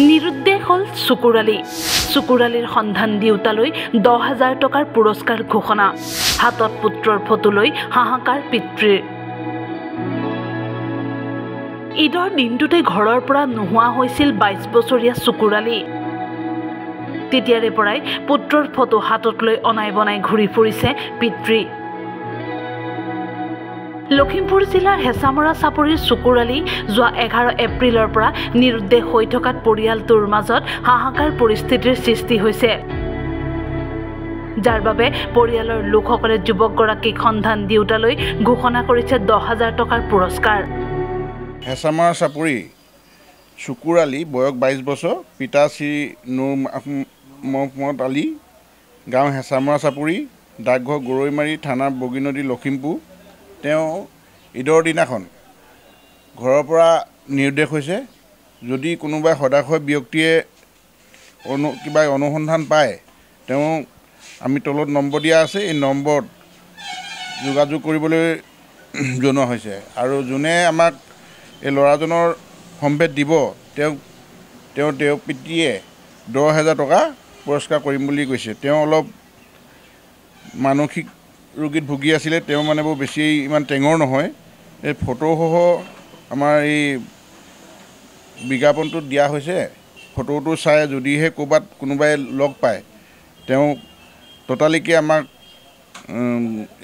নিৰুদ্দেশ হল চুকুৰালীৰ সন্ধান দিওঁতালৈ 10,000 টকাৰ পুৰস্কাৰ ঘোষণা হাতত পুত্ৰৰ ফটো লৈ হাহাকাৰ পিতৃৰ ঈদৰ দিনটোতে ঘৰৰ পৰা নোহোৱা হৈছিল 22 বছৰীয়া চুকুৰালী তেতিয়াৰে পৰাই পুত্ৰৰ ফটো হাতত লৈ অনাই বনাই ঘূৰি ফুৰিছে পিতৃ লখিমপুৰ জিলাৰ হেঁচামৰা চাপৰিৰ চুকুৰালী যোৱা 11 এপ্ৰিলৰ পৰা নিৰুদ্দেশ হৈ থকাত পৰিয়ালটোৰ মাজত হাহাকাৰ পৰিস্থিতিৰ সৃষ্টি হৈছে যাৰ বাবে পৰিয়ালৰ লোকসকলে যুৱকগৰাকীক সন্ধান দিওঁতালৈ ঘোষণা কৰিছে 10,000 টকাৰ পুৰস্কাৰ হেঁচামৰা চাপৰি চুকুৰালী বয়স 22 বছৰ পিতা শ্ৰী নুৰ মহম্মদ আলী গাঁও হেঁচামৰা চাপৰি ডাকঘৰ গৰৈমাৰী থানা বগীনদী লখিমপুৰ তেওঁ ঈদৰ দিনাখন ঘৰৰ পৰা নিৰুদ্দেশ হৈছে যদি কোনোবাই সদাশয় ব্যক্তিয়ে কিবা অনুসন্ধান পায় তেওঁ আমি তলত নম্বৰ দিয়া আছে এই নম্বৰত যোগাযোগ কৰিবলৈ জনোৱা হৈছে আৰু যোনে আমাক এই ল'ৰাজনৰ সম্ভেদ দিব তেওঁ পিতৃয়ে 10,000 টকা পুৰস্কাৰ কৰিম বুলি কৈছে তেওঁ অলপ মানসিক ৰোগীত ভুগি আছিলে তেওঁ মানে বৰ বেছি ইমান টেঙৰ নহয় এই ফটোসহ আমাৰ এই বিজ্ঞাপনটোত দিয়া হৈছে ফটোটো চাই যদিহে ক'ৰবাত কোনোবাই লগ পায় তেওঁ ততালিকে আমাক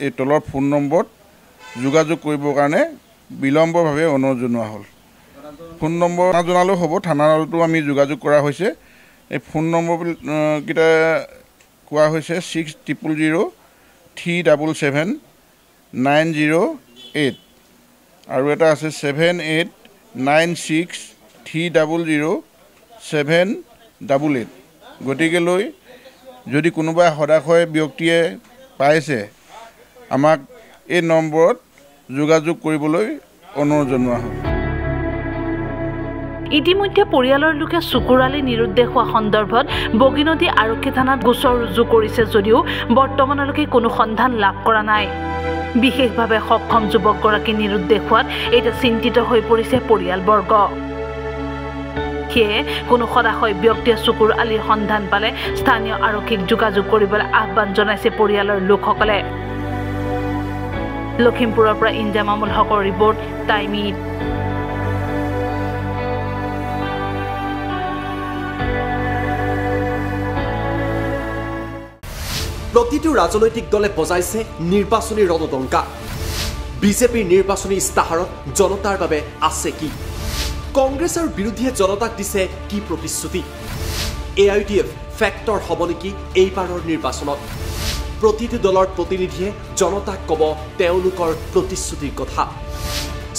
এই তলৰ ফোন নম্বৰত যোগাযোগ কৰিবৰ কাৰণে বিলম্বভাৱে অনুৰোধ জনোৱা হ'ল ফোন নম্বৰ জনালেও হ'ব থানাতো আমি যোগাযোগ কৰা হৈছে এই ফোন নম্বৰ কেইটা কোৱা হৈছে 6000377908 আৰু এটা আছে 7896300788 গতিকেলৈ যদি কোনোবাই সদাশয় ব্যক্তিয়ে পাইছে আমাক এই নম্বৰত যোগাযোগ কৰিবলৈ অনুৰোধ জনোৱা হ'ল ইতিমধ্যে পৰিয়ালৰ লোকে চুকুৰালী নিৰুদ্দেশ হোৱা সন্দৰ্ভত বগীনদী আৰক্ষী থানাত গোচৰ ৰুজু কৰিছে যদিও বৰ্তমানলৈকে কোনো সন্ধান লাভ কৰা নাই বিশেষভাৱে সক্ষম যুৱকগৰাকী নিৰুদ্দেশ হোৱাত এতিয়া চিন্তিত হৈ পৰিছে পৰিয়ালবৰ্গ সেয়ে কোনো সদাশয় ব্যক্তিয়ে চুকুৰালীৰ সন্ধান পালে স্থানীয় আৰক্ষীক যোগাযোগ কৰিবলৈ আহ্বান জনাইছে পৰিয়ালৰ লোকসকলে লখিমপুৰৰ পৰা ইনজামামুল হকৰ ৰিপৰ্ট টাইম ঈদ প্ৰতিটো ৰাজনৈতিক দলে বজাইছে নিৰ্বাচনী ৰণদংকা বিজেপিৰ নিৰ্বাচনী ইস্তাহাৰত জনতাৰ বাবে আছে কি কংগ্ৰেছ আৰু বিৰোধীয়ে জনতাক দিছে কি প্ৰতিশ্ৰুতি AIDF ফেক্টৰ হ'ব নেকি এইবাৰৰ নিৰ্বাচনত প্ৰতিটো দলৰ প্ৰতিনিধিয়ে জনতাক ক'ব তেওঁলোকৰ প্ৰতিশ্ৰুতিৰ কথা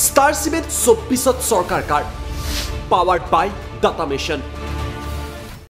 ষ্টাৰ চিমেণ্ট 24ত চৰকাৰ কাৰ পাৱাৰ্ড বাই ডাটা মিছন